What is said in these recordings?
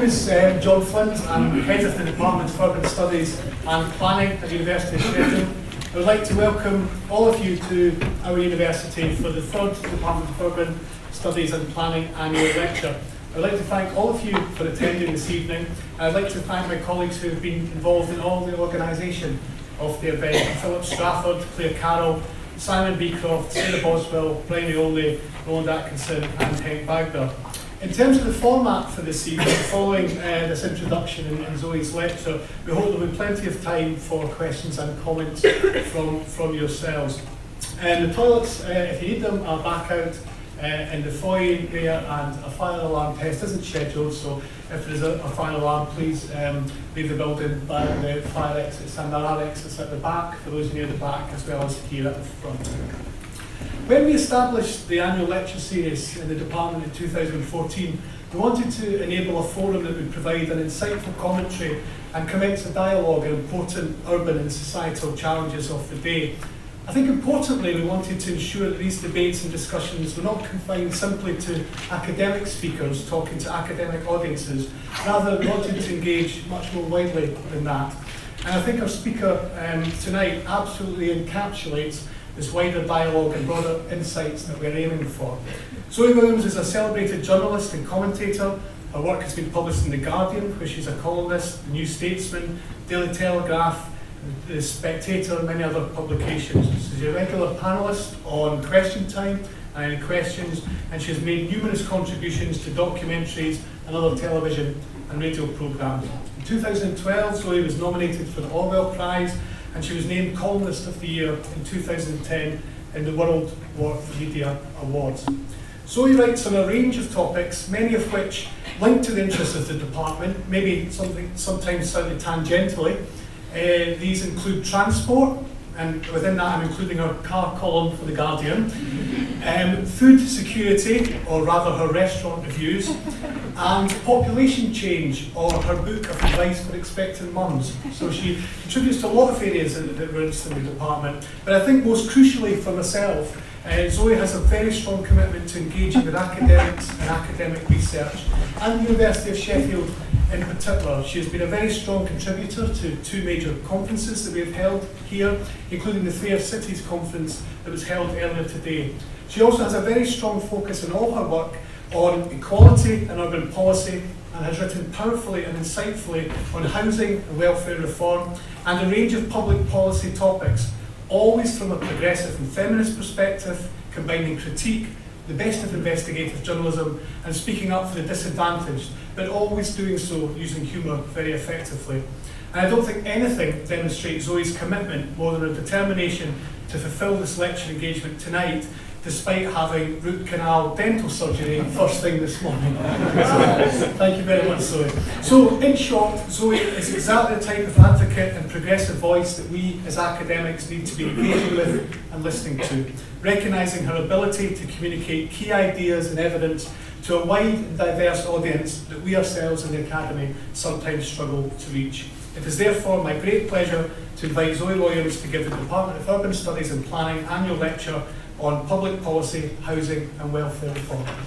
name is John Flint. I'm head of the Department of Urban Studies and Planning at the University of Sheffield. I would like to welcome all of you to our university for the third Department of Urban Studies and Planning annual lecture. I'd like to thank all of you for attending this evening. I'd like to thank my colleagues who have been involved in all the organisation of the event: Philip Strafford, Claire Carroll, Simon Beecroft, Sarah Boswell, Brian Iole, Roland Atkinson and Hank Wagner. In terms of the format for this evening, following this introduction in Zoe's lecture, we hope there will be plenty of time for questions and comments from yourselves. The toilets, if you need them, are back out in the foyer there, and a fire alarm test isn't scheduled, so if there is a fire alarm, please leave the building by the fire exits, and there are exits at the back for those near the back as well as here at the front. When we established the annual lecture series in the department in 2014, we wanted to enable a forum that would provide an insightful commentary and commence a dialogue on important urban and societal challenges of the day. I think importantly, we wanted to ensure that these debates and discussions were not confined simply to academic speakers talking to academic audiences. Rather, we wanted to engage much more widely than that. And I think our speaker tonight absolutely encapsulates this wider dialogue and broader insights that we're aiming for. Zoe Williams is a celebrated journalist and commentator. Her work has been published in The Guardian, where she's a columnist, The New Statesman, Daily Telegraph, The Spectator and many other publications. She's a regular panellist on Question Time and Any Questions, and she has made numerous contributions to documentaries and other television and radio programmes. In 2012, Zoe was nominated for the Orwell Prize, and she was named Columnist of the Year in 2010 in the World War Media Awards. Zoe writes on a range of topics, many of which link to the interests of the department, maybe sometimes slightly tangentially. These include transport, and within that I'm including her car column for The Guardian, food security, or rather her restaurant reviews, and population change, or her book of advice for expectant mums. So she contributes to a lot of areas that we're interested in the department, but I think most crucially for myself, Zoe has a very strong commitment to engaging with academics and academic research, and the University of Sheffield in particular. She has been a very strong contributor to two major conferences that we have held here, including the Fair Cities Conference that was held earlier today. She also has a very strong focus in all her work on equality and urban policy, and has written powerfully and insightfully on housing and welfare reform and a range of public policy topics, always from a progressive and feminist perspective, combining critique, the best of investigative journalism, and speaking up for the disadvantaged, but always doing so using humour very effectively. And I don't think anything demonstrates Zoe's commitment more than her determination to fulfil this lecture engagement tonight, despite having root canal dental surgery first thing this morning. So, thank you very much, Zoe. So, in short, Zoe is exactly the type of advocate and progressive voice that we as academics need to be engaging with and listening to, recognising her ability to communicate key ideas and evidence to a wide and diverse audience that we ourselves in the Academy sometimes struggle to reach. It is therefore my great pleasure to invite Zoe Williams to give the Department of Urban Studies and Planning annual lecture on public policy, housing and welfare reform. Thank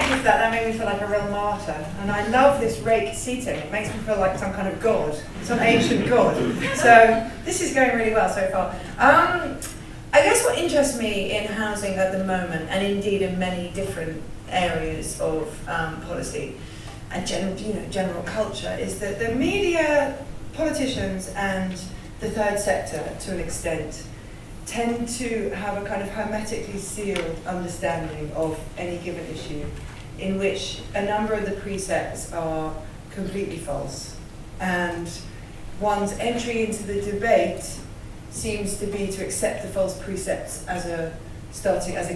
you for that. That made me feel like a real martyr. And I love this raked seating. It makes me feel like some kind of god, some ancient god. So this is going really well so far. I guess what interests me in housing at the moment, and indeed in many different areas of policy, and general culture, is that the media, politicians and the third sector to an extent tend to have a kind of hermetically sealed understanding of any given issue, in which a number of the precepts are completely false, and one's entry into the debate seems to be to accept the false precepts as a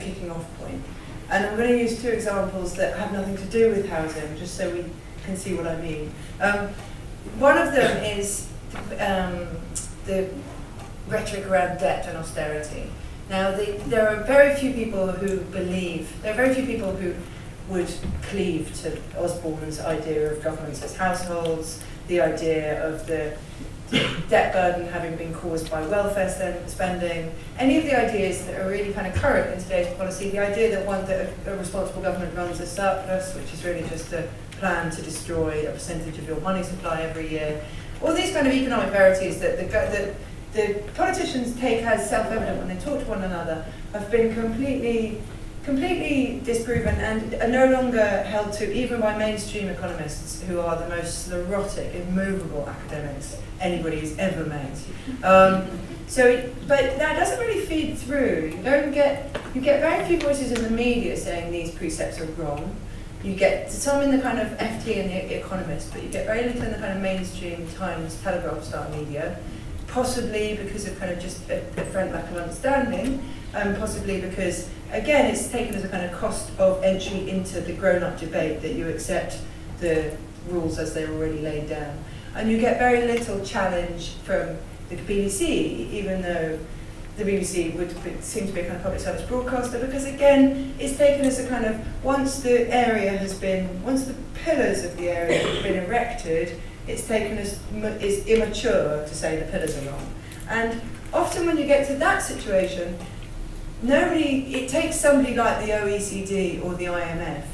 kicking off point. And I'm going to use two examples that have nothing to do with housing, just so we can see what I mean. One of them is the rhetoric around debt and austerity. Now, there are very few people who would cleave to Osborne's idea of governments as households, the idea of the debt burden having been caused by welfare spending, any of the ideas that are really kind of current in today's policy, the idea that a responsible government runs a surplus, which is really just a plan to destroy a percentage of your money supply every year, all these kind of economic verities that the politicians take as self-evident when they talk to one another have been completely disproven and are no longer held to even by mainstream economists, who are the most sclerotic, immovable academics anybody's ever made. But that doesn't really feed through. You get very few voices in the media saying these precepts are wrong. You get some in the kind of FT and the Economist, but you get very little in the kind of mainstream Times, Telegraph style media, possibly because of kind of just a front lack of understanding, possibly because, again, it's taken as a kind of cost of entry into the grown-up debate that you accept the rules as they're already laid down. And you get very little challenge from the BBC, even though the BBC would seem to be a kind of public service broadcaster, because again, it's taken as a kind of, once the pillars of the area have been erected, it's taken as is immature to say the pillars are wrong. And often when you get to that situation, it takes somebody like the OECD or the IMF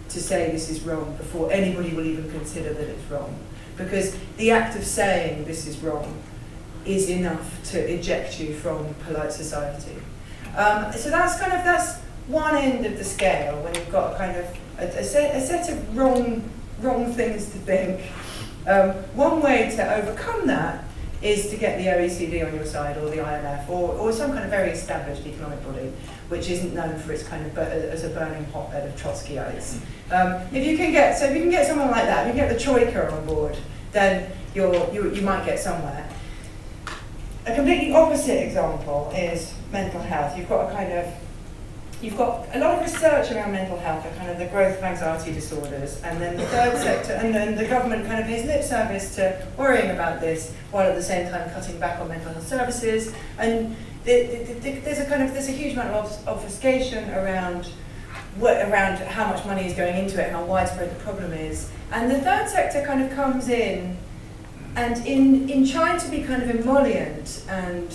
to say this is wrong before anybody will even consider that it's wrong. Because the act of saying this is wrong is enough to eject you from polite society. So that's one end of the scale, when you've got kind of a set of wrong things to think. One way to overcome that is to get the OECD on your side, or the IMF, or some kind of very established economic body, which isn't known for its kind of as a burning hotbed of Trotskyites. If you can get someone like that, if you get the Troika on board, then you might get somewhere. A completely opposite example is mental health. You've got a lot of research around mental health, and kind of the growth of anxiety disorders, and then the third sector, and then the government kind of pays lip service to worrying about this, while at the same time cutting back on mental health services. And there's a huge amount of obfuscation around how much money is going into it, how widespread the problem is. And the third sector kind of comes in, and in trying to be kind of emollient and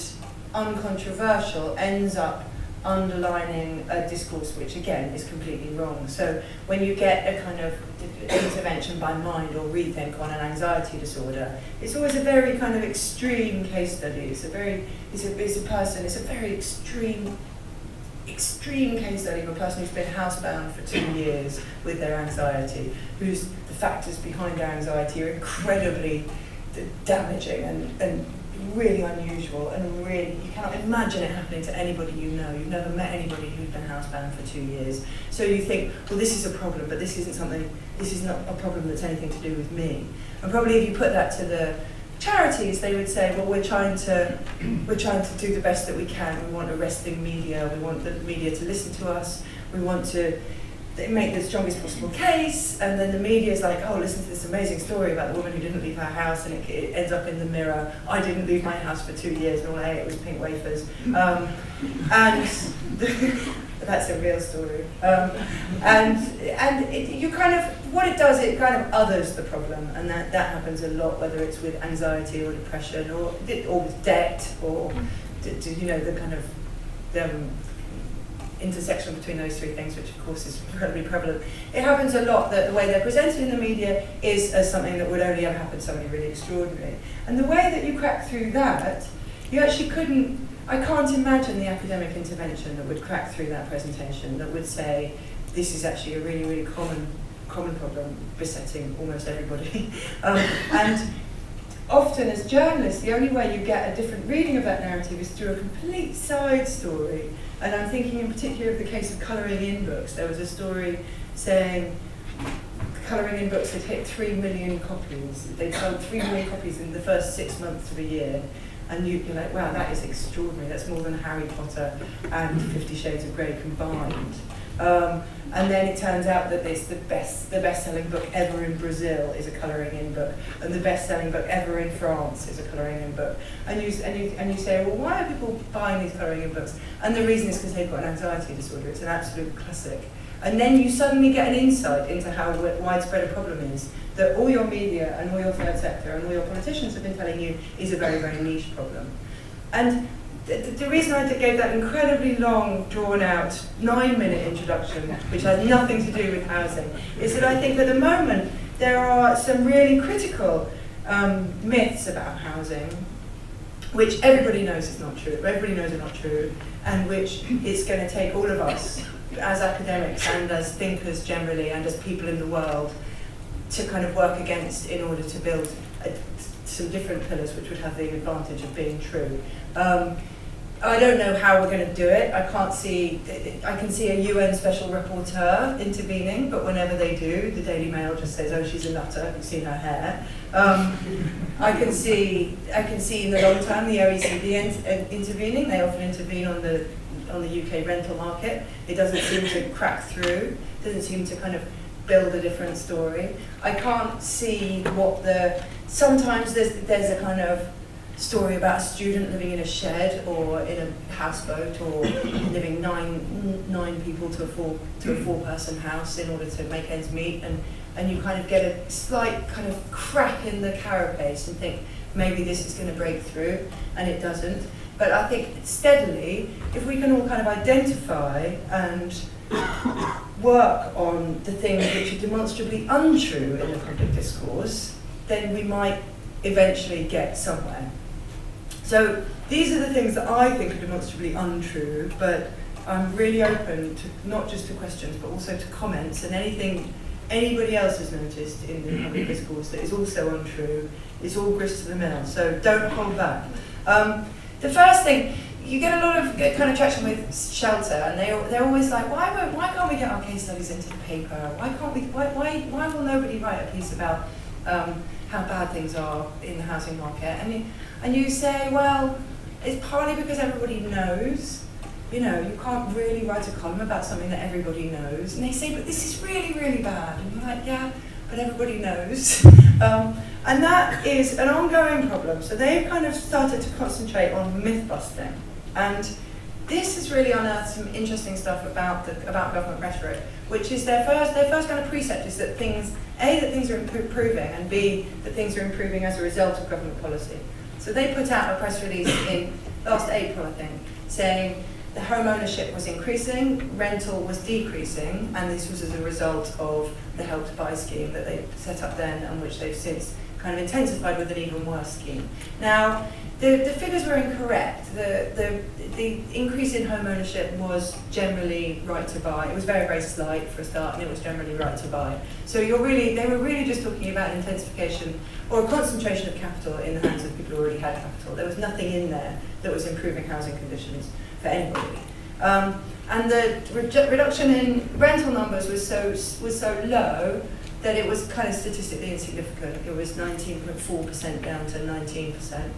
uncontroversial, ends up underlining a discourse which, again, is completely wrong. So when you get a kind of intervention by mind or rethink on an anxiety disorder, it's always a very kind of extreme case study. It's a very extreme case study of a person who's been housebound for 2 years with their anxiety, the factors behind their anxiety are incredibly damaging and really unusual, and really you cannot imagine it happening to anybody you know. You've never met anybody who's been housebound for 2 years. So you think, well, this is a problem, but this is not a problem that's anything to do with me. And probably if you put that to the charities, they would say, well, we're trying to do the best that we can. We want a resting media. We want the media to listen to us. We want to make the strongest possible case, and then the media is like, oh, listen to this amazing story about the woman who didn't leave her house, and it ends up in the Mirror. I didn't leave my house for 2 years, and all I ate was pink wafers. And that's a real story. What it does, it kind of others the problem, and that happens a lot, whether it's with anxiety or depression, or with debt, or the kind of intersection between those three things, which of course is incredibly prevalent. It happens a lot that the way they're presented in the media is as something that would only ever happen to somebody really extraordinary. And the way that you crack through that, you actually I can't imagine the academic intervention that would crack through that presentation, that would say, this is actually a really, really common problem besetting almost everybody. And often as journalists, the only way you get a different reading of that narrative is through a complete side story. And I'm thinking in particular of the case of colouring in books. There was a story saying colouring in books had hit 3 million copies. They'd sold 3 million copies in the first 6 months of a year. And you're like, wow, that is extraordinary. That's more than Harry Potter and 50 Shades of Grey combined. And then it turns out that the best-selling book ever in Brazil is a colouring in book, and the best-selling book ever in France is a colouring in book. And you say, well, why are people buying these colouring in books? And the reason is because they've got an anxiety disorder. It's an absolute classic. And then you suddenly get an insight into how widespread a problem is, that all your media and all your third sector and all your politicians have been telling you is a very, very niche problem. And the reason I gave that incredibly long, drawn-out, 9-minute introduction, which has nothing to do with housing, is that I think at the moment there are some really critical myths about housing, which everybody knows is not true, everybody knows are not true, and which it's going to take all of us, as academics and as thinkers generally, and as people in the world, to kind of work against in order to build some different pillars which would have the advantage of being true. I don't know how we're going to do it. I can see a UN special rapporteur intervening, but whenever they do, the Daily Mail just says, "Oh, she's a nutter. You've seen her hair." I can see in the long term the OECD intervening. They often intervene on the UK rental market. It doesn't seem to crack through. Doesn't seem to kind of build a different story. I can't see what sometimes there's a kind of story about a student living in a shed or in a houseboat, or living nine people to a four-person house in order to make ends meet, and you kind of get a slight kind of crack in the carapace and think maybe this is going to break through, and it doesn't. But I think steadily, if we can all kind of identify and work on the things which are demonstrably untrue in the public discourse, then we might eventually get somewhere. So these are the things that I think are demonstrably untrue, but I'm really open to not just to questions, but also to comments and anything anybody else has noticed in the public discourse that is also untrue. It's all grist to the mill, so don't hold back. The first thing, you get a lot of kind of traction with shelter, and they're always like, why can't we get our case studies into the paper? Why will nobody write a piece about how bad things are in the housing market? And you say, well, it's partly because everybody knows. You know, you can't really write a column about something that everybody knows. And they say, but this is really, really bad. And you're like, yeah, but everybody knows. And that is an ongoing problem. So they've kind of started to concentrate on myth busting. And this has really unearthed some interesting stuff about government rhetoric, which is their first kind of precept is that things are improving, and B, that things are improving as a result of government policy. So they put out a press release in last April, I think, saying the home ownership was increasing, rental was decreasing, and this was as a result of the Help to Buy scheme that they set up then, and which they've since kind of intensified with an even worse scheme. Now, the figures were incorrect. The increase in home ownership was generally right to buy. It was very, very slight for a start, and it was generally right to buy. So they were really just talking about intensification or a concentration of capital in the hands of people who already had capital. There was nothing in there that was improving housing conditions for anybody. And the reduction in rental numbers was so low that it was kind of statistically insignificant. It was 19.4% down to 19%.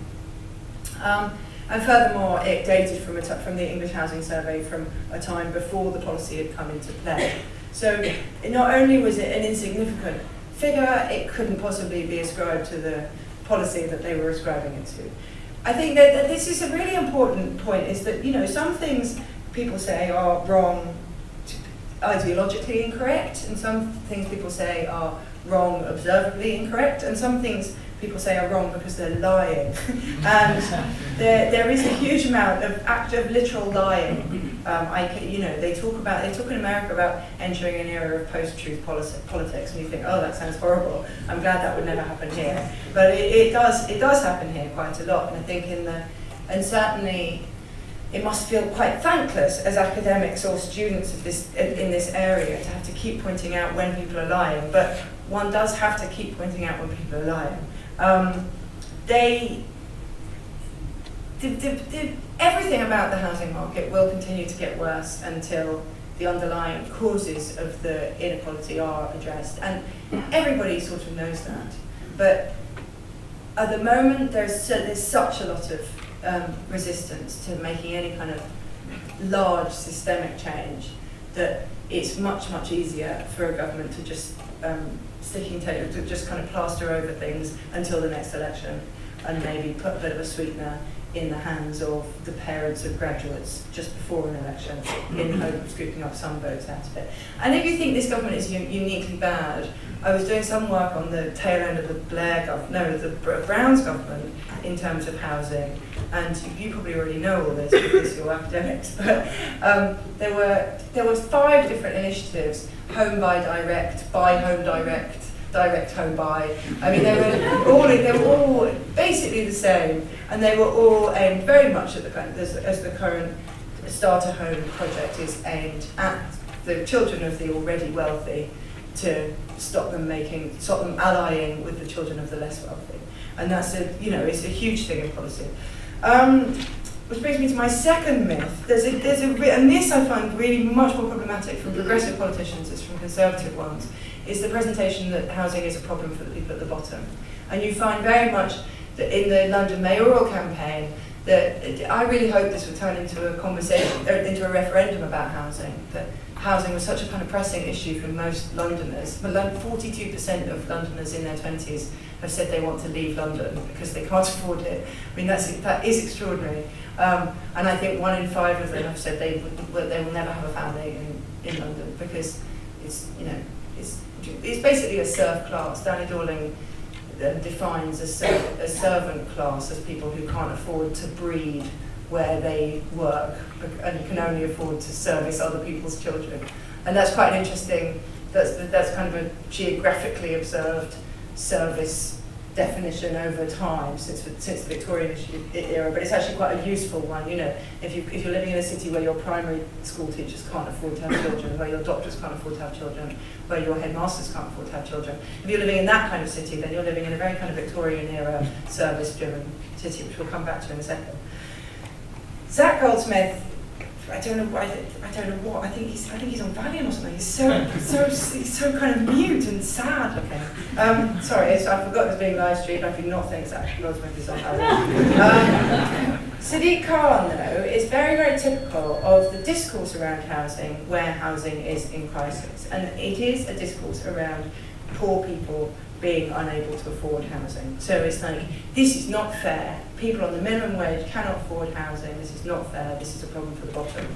And furthermore, it dated from the English Housing Survey from a time before the policy had come into play. So not only was it an insignificant figure, it couldn't possibly be ascribed to the policy that they were ascribing it to. I think that this is a really important point, is that, you know, some things people say are wrong, ideologically incorrect, and some things people say are wrong, observably incorrect, and some things people say are wrong because they're lying. And there is a huge amount of literal lying. They talk in America about entering an era of post-truth politics, and you think, oh, that sounds horrible. I'm glad that would never happen here. But it does happen here quite a lot, and I think and certainly it must feel quite thankless as academics or students in this area to have to keep pointing out when people are lying, but one does have to keep pointing out when people are lying. Everything about the housing market will continue to get worse until the underlying causes of the inequality are addressed, and everybody sort of knows that. But at the moment, there's such a lot of resistance to making any kind of large systemic change that it's much, much easier for a government to just to just kind of plaster over things until the next election. and maybe put a bit of a sweetener in the hands of the parents of graduates just before an election in hope of scooping up some votes out of it. And if you think this government is uniquely bad, I was doing some work on the tail end of the Brown's government in terms of housing, and you probably already know all this because you're academics, but there was 5 different initiatives: home buy direct, buy home direct, direct home buy. I mean, they were all basically the same, and they were all aimed very much at the kind as the current starter home project is aimed at the children of the already wealthy, to stop them allying with the children of the less wealthy. And that's it's a huge thing in policy. Which brings me to my second myth. And this I find really much more problematic from progressive politicians as from conservative ones, is the presentation that housing is a problem for the people at the bottom. And you find very much that in the London mayoral campaign, that I really hope this would turn into a conversation, into a referendum about housing, that housing was such a kind of pressing issue for most Londoners. But 42% of Londoners in their 20s have said they want to leave London because they can't afford it. I mean, that is extraordinary. And I think 1 in 5 of them have said they will never have a family in London because it's basically a serf class. Danny Dorling defines a servant class as people who can't afford to breed where they work and can only afford to service other people's children. And that's quite an interesting, that's kind of a geographically observed service definition over time since the Victorian era, but it's actually quite a useful one. If you're living in a city where your primary school teachers can't afford to have children, where your doctors can't afford to have children, where your headmasters can't afford to have children, if you're living in that kind of city, then you're living in a very kind of Victorian era service-driven city, which we'll come back to in a second. Zach Goldsmith, I don't know what. I think he's on Valium or something. He's so kind of mute and sad looking. Sorry, so I forgot this being live streamed. I do not think Zach Goldsmith is on Valium. Sadiq Khan, though, is very, very typical of the discourse around housing, where housing is in crisis, and it is a discourse around poor people being unable to afford housing. So it's like, this is not fair. People on the minimum wage cannot afford housing. This is not fair. This is a problem for the bottom.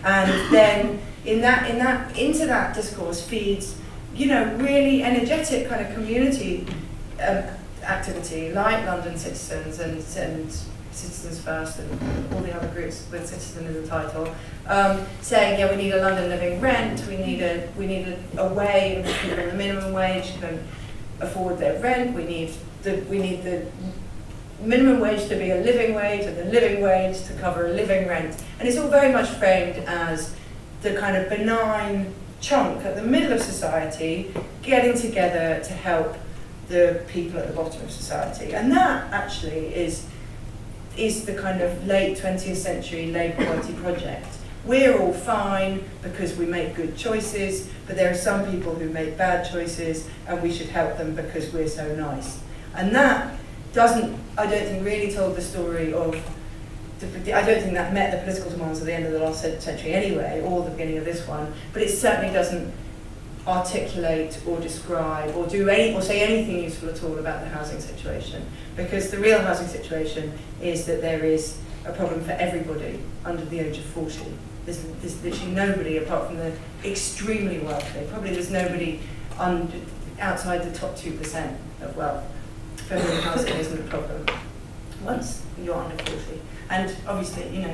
And then into that discourse feeds, really energetic kind of community activity like London Citizens and Citizens First and all the other groups with citizen in the title, saying, we need a London living rent. We need a way in which people on the minimum wage can afford their rent. We need the minimum wage to be a living wage and the living wage to cover a living rent. And it's all very much framed as the kind of benign chunk at the middle of society getting together to help the people at the bottom of society. And that actually is the kind of late 20th century Labour Party project. We're all fine because we make good choices, but there are some people who make bad choices and we should help them because we're so nice. And that I don't think really told the story of, I don't think that met the political demands of the end of the last century anyway, or the beginning of this one, but it certainly doesn't articulate or describe or say anything useful at all about the housing situation, because the real housing situation is that there is a problem for everybody under the age of 40. There's literally nobody apart from the extremely wealthy. Probably there's nobody outside the top 2% of wealth for whom housing isn't a problem once you're under 40. And obviously,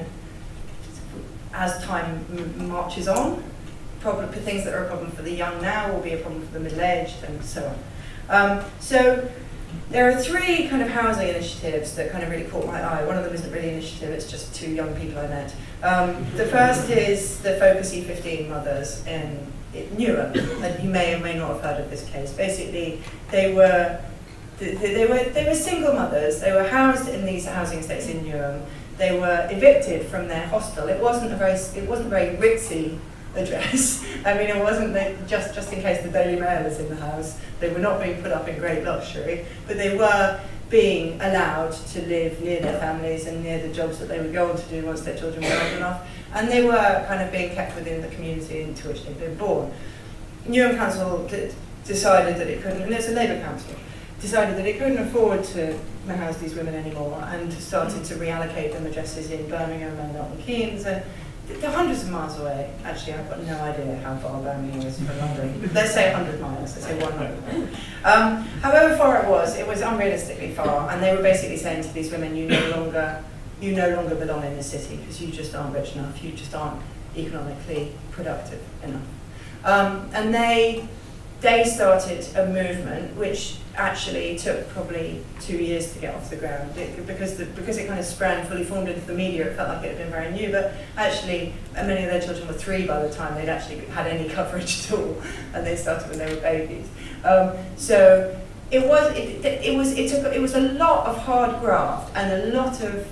as time marches on, things that are a problem for the young now will be a problem for the middle-aged and so on. So there are 3 kind of housing initiatives that kind of really caught my eye. One of them isn't really an initiative, it's just 2 young people I met. The first is the Focus E15 mothers in Newham, and you may or may not have heard of this case. Basically, they were single mothers. They were housed in these housing estates in Newham. They were evicted from their hostel. It wasn't a very ritzy address. I mean, it wasn't just in case the Daily Mail is in the house. They were not being put up in great luxury, but they were being allowed to live near their families and near the jobs that they would go on to do once their children were old enough. And they were kind of being kept within the community into which they'd been born. Newham Council decided that it couldn't, and it's a Labour council, decided that it couldn't afford to house these women anymore, and started to reallocate them addresses in Birmingham and Milton Keynes, and they're hundreds of miles away. Actually, I've got no idea how far Birmingham is from London. Let's say 100 miles, let's say 100 miles. However far it was unrealistically far, and they were basically saying to these women, you no longer belong in the city because you just aren't rich enough, you just aren't economically productive enough. And they started a movement which actually took probably 2 years to get off the ground because it kind of sprang fully formed into the media. It felt like it had been very new, but actually many of their children were 3 by the time they'd actually had any coverage at all, and they started when they were babies. So it was a lot of hard graft and a lot of,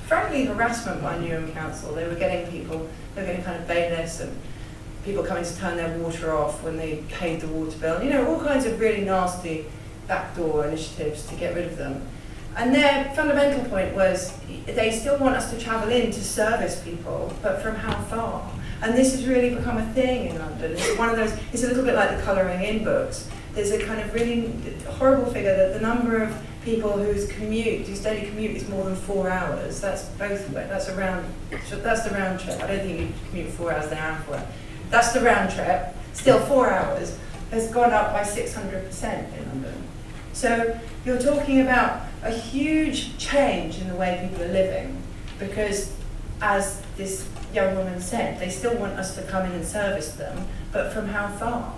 frankly, harassment by Newham Council. They were getting kind of bailiffs and people coming to turn their water off when they paid the water bill. All kinds of really nasty backdoor initiatives to get rid of them. And their fundamental point was they still want us to travel in to service people, but from how far? And this has really become a thing in London. It's one of those, it's a little bit like the colouring in books. There's a kind of really horrible figure that the number of people whose daily commute is more than 4 hours, that's the round trip. I don't think you commute 4 hours an hour for it. That's the round trip, still 4 hours, has gone up by 600% in London. So you're talking about a huge change in the way people are living, because as this young woman said, they still want us to come in and service them, but from how far?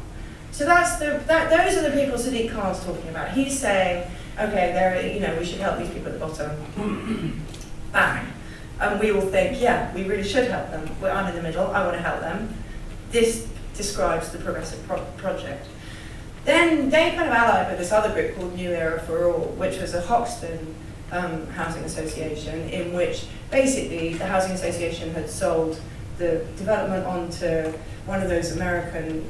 So those are the people Sadiq Khan's talking about. He's saying, okay, we should help these people at the bottom. Bang. And we all think, yeah, we really should help them. Well, I'm in the middle, I want to help them. This describes the progressive project. Then they kind of allied with this other group called New Era for All, which was a Hoxton housing association, in which basically the housing association had sold the development onto one of those American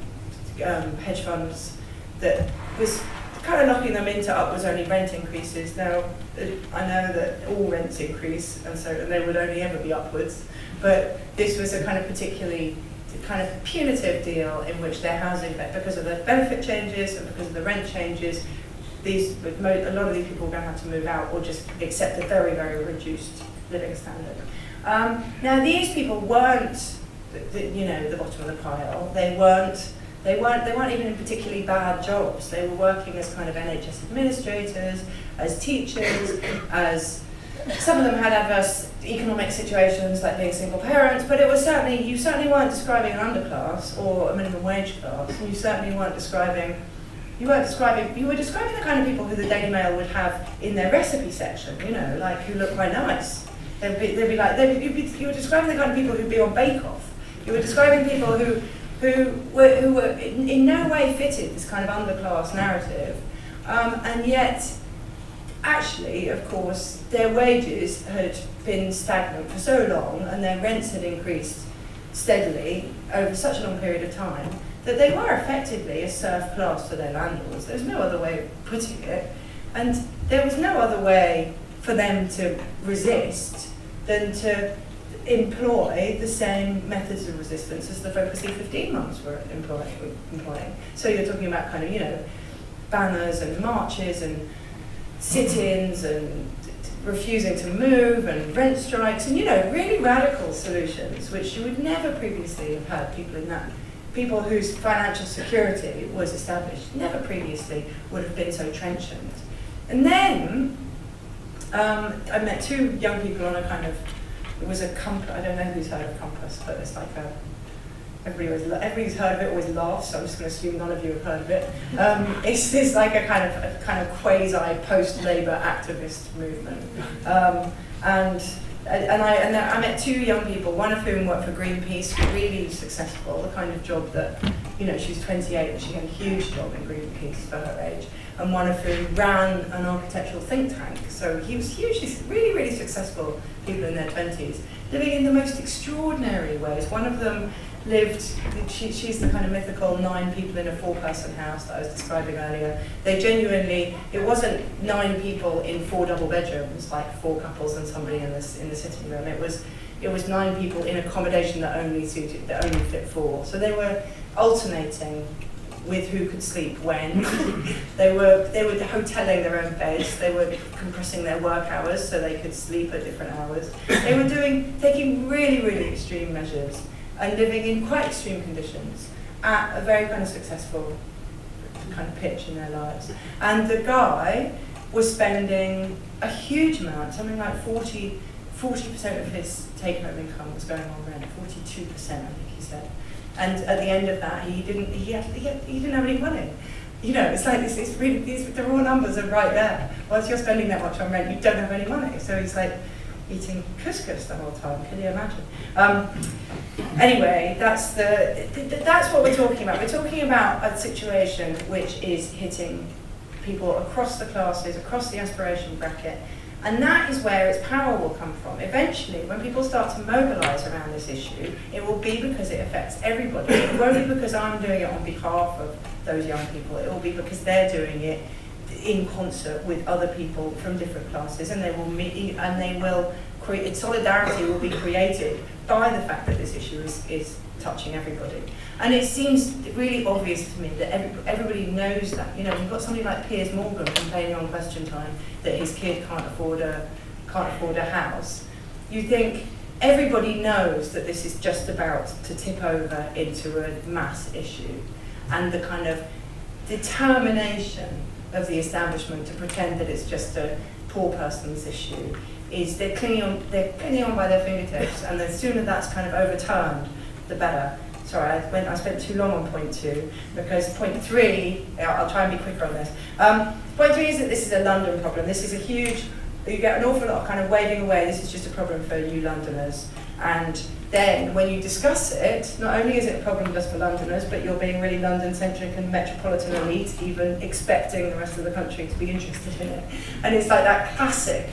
hedge funds that was kind of locking them into upwards only rent increases. Now, I know that all rents increase, and they would only ever be upwards, but this was a kind of particularly kind of punitive deal in which their housing, because of the benefit changes and because of the rent changes, a lot of these people were going to have to move out or just accept a very, very reduced living standard. Now, these people weren't, the bottom of the pile. They weren't even in particularly bad jobs. They were working as kind of NHS administrators, as teachers, as some of them had adverse economic situations like being single parents, but you certainly weren't describing an underclass or a minimum wage class. You certainly weren't describing, you were describing the kind of people who the Daily Mail would have in their recipe section, like who look quite nice. You were describing the kind of people who'd be on Bake Off. You were describing people who were in no way fitted this kind of underclass narrative, and yet, actually, of course, their wages had been stagnant for so long, and their rents had increased steadily over such a long period of time that they were effectively a serf class to their landlords. There's no other way of putting it, and there was no other way for them to resist than to employ the same methods of resistance as the Focus E15 mums were employing. So you're talking about kind of, banners and marches and sit-ins and refusing to move and rent strikes and, really radical solutions, which you would never previously have had people whose financial security was established, never previously would have been so trenchant. And then I met 2 young people on a kind of, it was a Compass, I don't know who's heard of Compass, but it's like everybody's heard of it, always laughs, so I'm just going to assume none of you have heard of it. It's like a kind of quasi post-Labour activist movement. And I met 2 young people, one of whom worked for Greenpeace, really successful, the kind of job that, she's 28 and she had a huge job in Greenpeace for her age, and one of whom ran an architectural think tank. So he was hugely, really, really successful people in their 20s, living in the most extraordinary ways. One of them lived, she's the kind of mythical 9 people in a 4-person house that I was describing earlier. They genuinely, it wasn't 9 people in 4 double bedrooms, like 4 couples and somebody in the sitting room. It was 9 people in accommodation that only fit 4. So they were alternating with who could sleep when. they were hoteling their own beds. They were compressing their work hours so they could sleep at different hours. They were taking really, really extreme measures and living in quite extreme conditions at a very kind of successful kind of pitch in their lives. And the guy was spending a huge amount, something like 40% of his take-home income was going on rent, 42%, I think he said. And at the end of that, he didn't have any money. You know, it's like the raw numbers are right there. Once you're spending that much on rent, you don't have any money. So he's like eating couscous the whole time. Can you imagine? Anyway, that's what we're talking about. We're talking about a situation which is hitting people across the classes, across the aspiration bracket. And that is where its power will come from. Eventually, when people start to mobilise around this issue, it will be because it affects everybody. It won't be because I'm doing it on behalf of those young people. It will be because they're doing it in concert with other people from different classes, and they will meet, and they will create, solidarity will be created by the fact that this issue is touching everybody. And it seems really obvious to me that everybody knows that. You know, you've got somebody like Piers Morgan complaining on Question Time that his kid can't afford a house. You think everybody knows that this is just about to tip over into a mass issue, and the kind of determination of the establishment to pretend that it's just a poor person's issue is they're clinging on by their fingertips, and the sooner that's kind of overturned, the better. Sorry, I spent too long on point 2, because point 3, I'll try and be quicker on this. Point 3 is that this is a London problem. This is a huge, you get an awful lot of kind of waving away, this is just a problem for you Londoners. And then when you discuss it, not only is it a problem just for Londoners, but you're being really London-centric and metropolitan elite, even expecting the rest of the country to be interested in it. And it's like that classic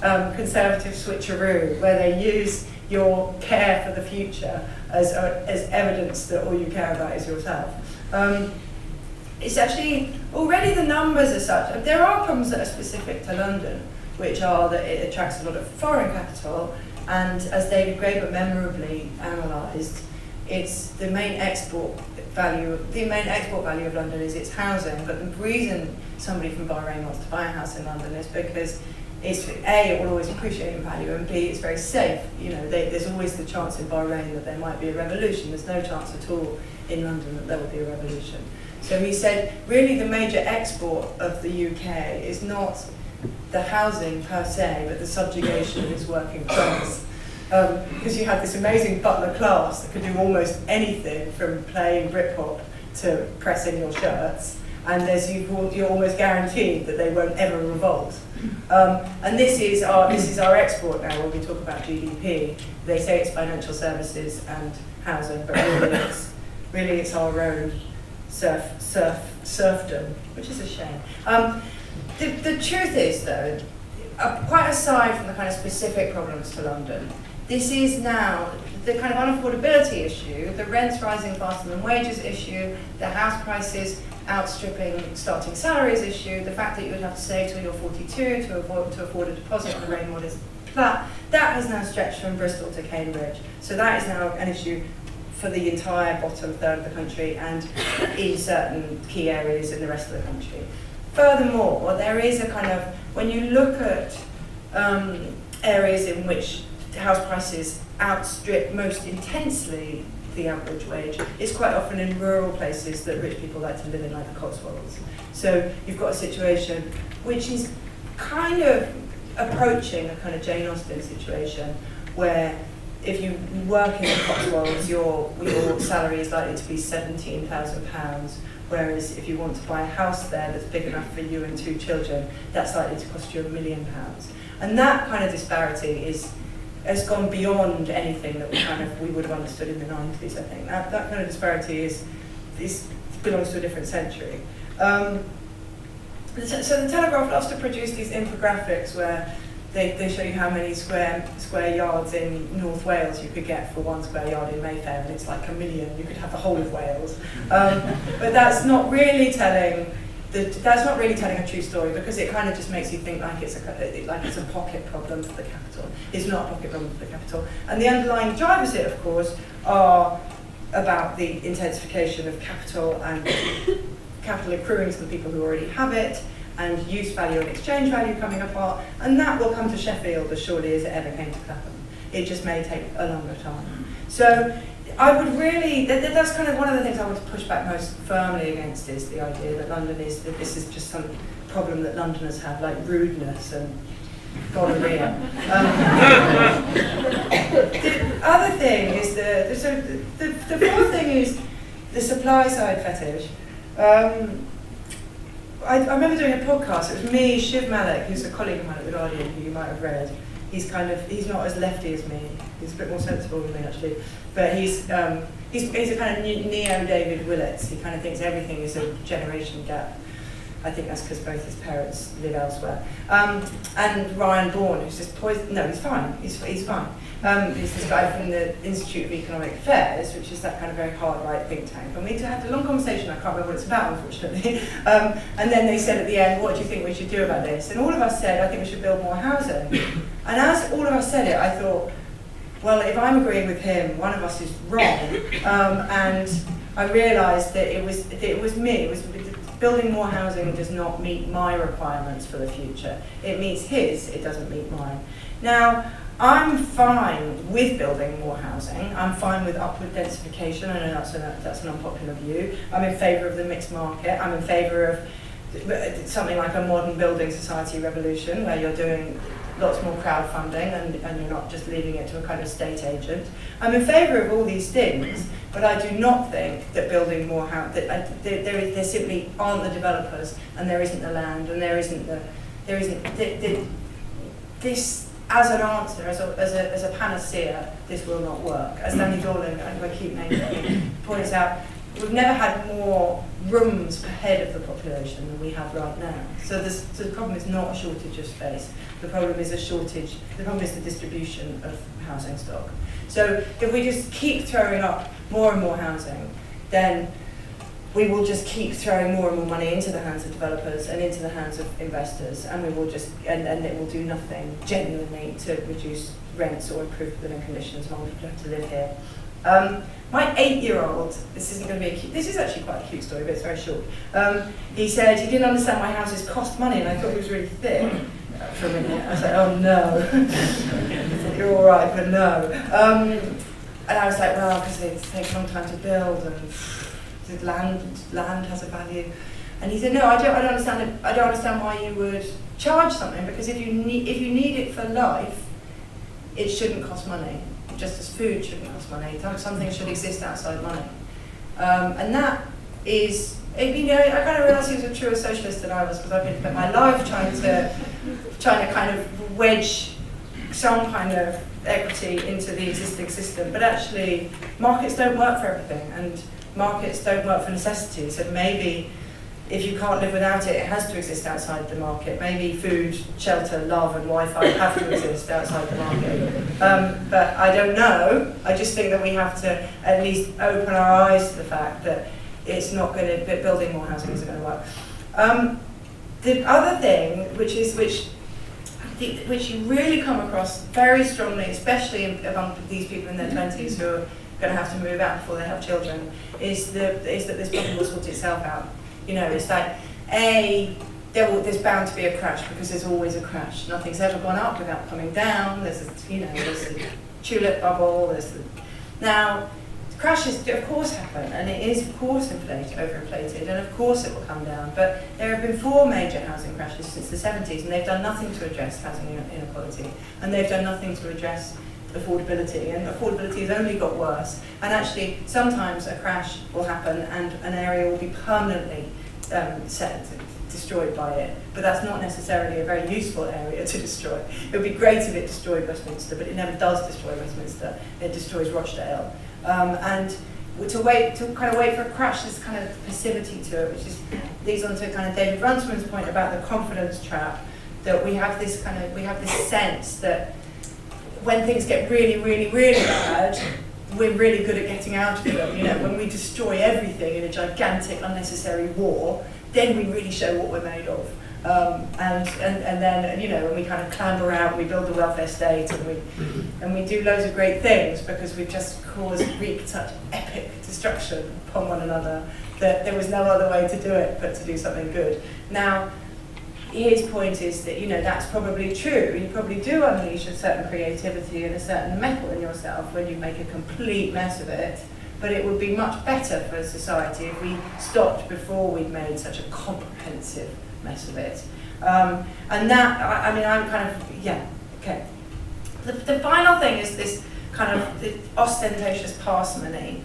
conservative switcheroo, where they use your care for the future as evidence that all you care about is yourself. It's actually, already the numbers are such, there are problems that are specific to London, which are that it attracts a lot of foreign capital, and as David Graeber memorably analysed, it's the main export value of London is its housing, but the reason somebody from Bahrain wants to buy a house in London is because it's A, it will always appreciate in value, and B, it's very safe. You know, there's always the chance in Bahrain that there might be a revolution. There's no chance at all in London that there will be a revolution. So he said, really the major export of the UK is not the housing per se, but the subjugation of its working class. Because you have this amazing butler class that can do almost anything from playing Britpop to pressing your shirts, and you're almost guaranteed that they won't ever revolt. And this is our export now when we talk about GDP. They say it's financial services and housing, but really it's our own serfdom, which is a shame. The truth is, though, quite aside from the kind of specific problems to London, this is now the kind of unaffordability issue, the rents rising faster than wages issue, the house prices outstripping starting salaries issue, the fact that you would have to save till you're 42 to afford a deposit on a very modest flat, that has now stretched from Bristol to Cambridge. So that is now an issue for the entire bottom third of the country and in certain key areas in the rest of the country. Furthermore, there is a kind of, when you look at areas in which house prices outstrip most intensely the average wage, it's quite often in rural places that rich people like to live in, like the Cotswolds. So you've got a situation which is kind of approaching a kind of Jane Austen situation, where if you work in the Cotswolds, your salary is likely to be £17,000, whereas if you want to buy a house there that's big enough for you and 2 children, that's likely to cost you £1 million. And that kind of disparity has gone beyond anything that we would have understood in the 90s, I think. That kind of disparity belongs to a different century. So the Telegraph loves to produce these infographics where they show you how many square yards in North Wales you could get for 1 square yard in Mayfair, and it's like 1 million. You could have the whole of Wales. But that's not really telling a true story, because it kind of just makes you think like it's a pocket problem for the capital. It's not a pocket problem for the capital. And the underlying drivers here, of course, are about the intensification of capital and capital accruing to the people who already have it, and use value and exchange value coming apart, and that will come to Sheffield as surely as it ever came to Clapham. It just may take a longer time. So I would really, that's kind of one of the things I want to push back most firmly against, is the idea that that this is just some problem that Londoners have, like rudeness and gonorrhea. The other thing is the fourth thing is the supply side fetish. I remember doing a podcast. It was me, Shiv Malik, who's a colleague of mine at The Guardian, who you might have read. He's not as lefty as me. He's a bit more sensible than me, actually. But he's a kind of neo-David Willits. He kind of thinks everything is a generation gap. I think that's because both his parents live elsewhere. And Ryan Bourne, who's just poison. No, he's fine. He's fine. He's this guy from the Institute of Economic Affairs, which is that kind of very hard right think tank. And we had a long conversation. I can't remember what it's about, unfortunately. And then they said at the end, "What do you think we should do about this?" And all of us said, "I think we should build more housing." And as all of us said it, I thought, well, if I'm agreeing with him, one of us is wrong. And I realised that it was me. Building more housing does not meet my requirements for the future. It meets his, it doesn't meet mine. Now, I'm fine with building more housing. I'm fine with upward densification. I know that's an unpopular view. I'm in favour of the mixed market. I'm in favour of something like a modern building society revolution, where you're doing lots more crowdfunding and you're not just leaving it to a kind of state agent. I'm in favour of all these things, but I do not think that building more housing, there simply aren't the developers, and there isn't the land, and there isn't this as an answer, as a panacea. This will not work. As Danny Dorling, I keep naming it, points out, we've never had more rooms per head of the population than we have right now. So the problem is not a shortage of space. The problem is the problem is the distribution of housing stock. So if we just keep throwing up more and more housing, then we will just keep throwing more and more money into the hands of developers and into the hands of investors, and we will just, and it will do nothing genuinely to reduce rents or improve living conditions among people who have to live here. My 8-year-old, this is actually quite a cute story, but it's very short. He said he didn't understand why houses cost money, and I thought he was really thick for a minute. I was like, oh no. I thought, you're all right, but no. And I was like, well, because it takes a long time to build, and the land has a value. And he said, no, I don't understand it. I don't understand why you would charge something, because if you need it for life, it shouldn't cost money. Just as food shouldn't cost money, something should exist outside money. And that is, I kind of realised he was a truer socialist than I was, because I've spent my life trying to kind of wedge some kind of equity into the existing system. But actually, markets don't work for everything, and markets don't work for necessities. And maybe if you can't live without it, it has to exist outside the market. Maybe food, shelter, love and Wi-Fi have to exist outside the market. But I don't know. I just think that we have to at least open our eyes to the fact that it's not going to, that building more housing isn't going to work. The other thing, which you really come across very strongly, especially among these people in their 20s who are going to have to move out before they have children, is that this problem will sort itself out. It's like, there's bound to be a crash, because there's always a crash. Nothing's ever gone up without coming down. There's the tulip bubble. Now, crashes do of course happen, and it is of course overinflated, and of course it will come down. But there have been 4 major housing crashes since the 70s, and they've done nothing to address housing inequality, and they've done nothing to address affordability, and affordability has only got worse. And actually, sometimes a crash will happen and an area will be permanently destroyed by it, but that's not necessarily a very useful area to destroy. It would be great if it destroyed Westminster, but it never does destroy Westminster. It destroys Rochdale. And to wait for a crash, there's kind of passivity to it, which leads on to kind of David Runciman's point about the confidence trap, that we have this sense that when things get really, really, really bad, we're really good at getting out of them. When we destroy everything in a gigantic, unnecessary war, then we really show what we're made of. And then, when we kind of clamber out, we build the welfare state, and we do loads of great things because we've just wreaked such epic destruction upon one another, that there was no other way to do it but to do something good. Now, his point is that, that's probably true. You probably do unleash a certain creativity and a certain mettle in yourself when you make a complete mess of it, but it would be much better for society if we stopped before we'd made such a comprehensive mess of it. And that, I'm kind of, okay. The final thing is this kind of the ostentatious parsimony.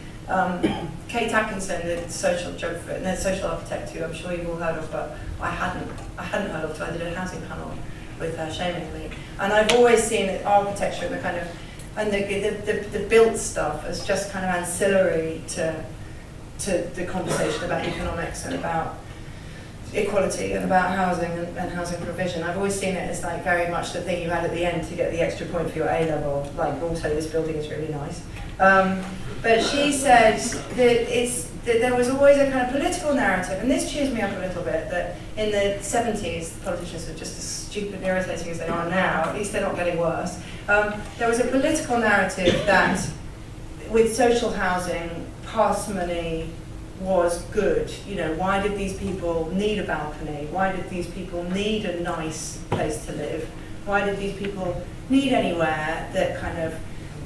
Kate Atkinson, the social geographer and the social architect, who I'm sure you've all heard of, but I hadn't heard of till I did a housing panel with her, shamingly. And I've always seen architecture and the kind of the built stuff as just kind of ancillary to the conversation about economics and about equality and about housing and housing provision. I've always seen it as like very much the thing you had at the end to get the extra point for your A level. Like, also this building is really nice. But she said that there was always a kind of political narrative, and this cheers me up a little bit, that in the 70s, politicians were just as stupid and irritating as they are now, at least they're not getting worse. There was a political narrative that with social housing, parsimony was good. Why did these people need a balcony? Why did these people need a nice place to live? Why did these people need anywhere that kind of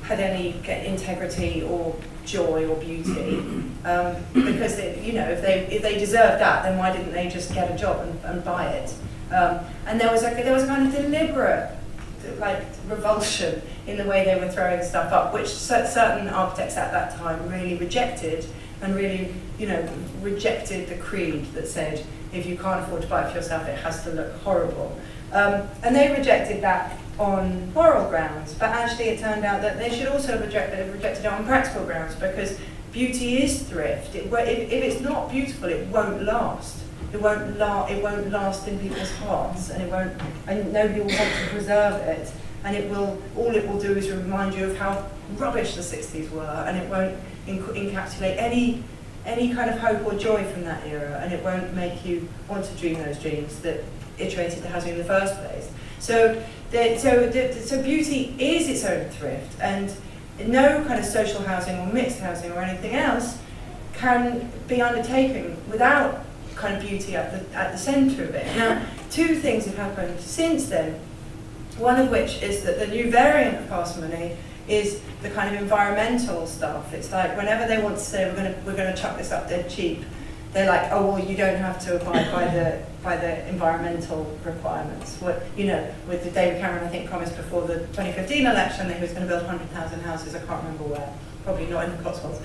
had any integrity or joy or beauty? Because if they deserved that, then why didn't they just get a job and buy it? And there was a kind of deliberate revulsion in the way they were throwing stuff up, which certain architects at that time really rejected, and really rejected the creed that said if you can't afford to buy it for yourself, it has to look horrible. And they rejected that on moral grounds, but actually it turned out that they should also have rejected it on practical grounds, because beauty is thrift. If it's not beautiful, it won't last. It won't last in people's hearts, and nobody will want to preserve it. And all it will do is remind you of how rubbish the 60s were, and it won't encapsulate any kind of hope or joy from that era, and it won't make you want to dream those dreams that iterated the housing in the first place. So beauty is its own thrift, and no kind of social housing or mixed housing or anything else can be undertaken without kind of beauty at the centre of it. Now, two things have happened since then. One of which is that the new variant of parsimony is the kind of environmental stuff. It's like whenever they want to say we're going to chuck this up dead cheap, they're like, oh well, you don't have to abide by the environmental requirements. With the David Cameron, I think, promised before the 2015 election that he was going to build 100,000 houses. I can't remember where, probably not in the Cotswolds.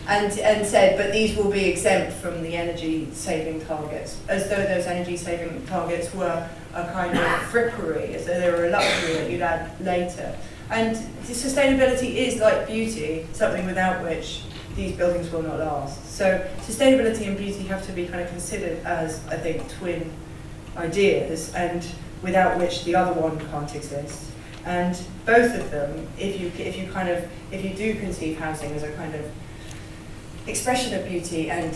And said, but these will be exempt from the energy saving targets, as though those energy saving targets were a kind of frippery, as though they were a luxury that you'd add later. And sustainability is, like beauty, something without which these buildings will not last. So sustainability and beauty have to be kind of considered as, I think, twin ideas, and without which the other one can't exist. And both of them, if you do conceive housing as a kind of expression of beauty and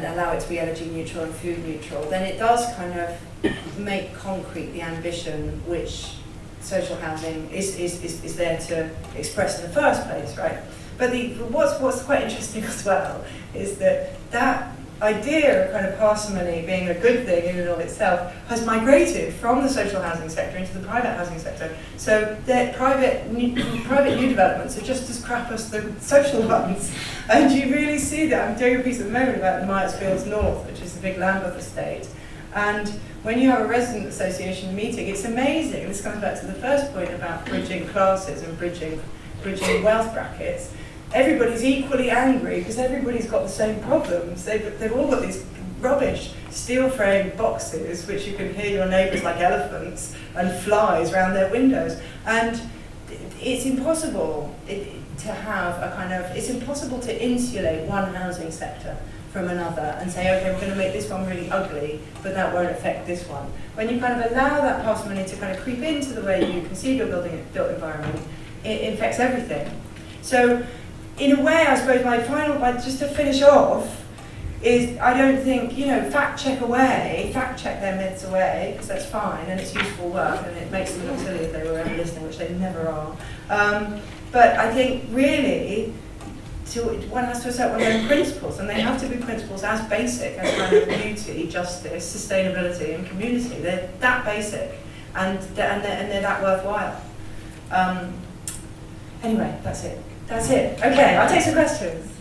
allow it to be energy neutral and food neutral, then it does kind of make concrete the ambition which social housing is there to express in the first place, right? But what's quite interesting as well is that idea of kind of parsimony being a good thing in and of itself has migrated from the social housing sector into the private housing sector. So that private new developments are just as crap as the social ones. And you really see that. I'm doing a piece at the moment about the Myersfields North, which is a big Lambeth estate. And when you have a resident association meeting, it's amazing. This comes back to the first point about bridging classes and bridging wealth brackets. Everybody's equally angry because everybody's got the same problems. They've all got these rubbish steel frame boxes which you can hear your neighbours like elephants and flies around their windows. And it's impossible it's impossible to insulate one housing sector from another and say, okay, we're going to make this one really ugly, but that won't affect this one. When you kind of allow that parsimony to kind of creep into the way you conceive your built environment, it affects everything. So, in a way, I suppose my final, just to finish off, is I don't think, fact check their myths away, because that's fine, and it's useful work, and it makes them look silly if they were ever listening, which they never are. But I think, really, one has to assert one's own principles, and they have to be principles as basic as kind of beauty, justice, sustainability, and community. They're that basic, and they're that worthwhile. Anyway, that's it. That's it. Okay, I'll take some questions.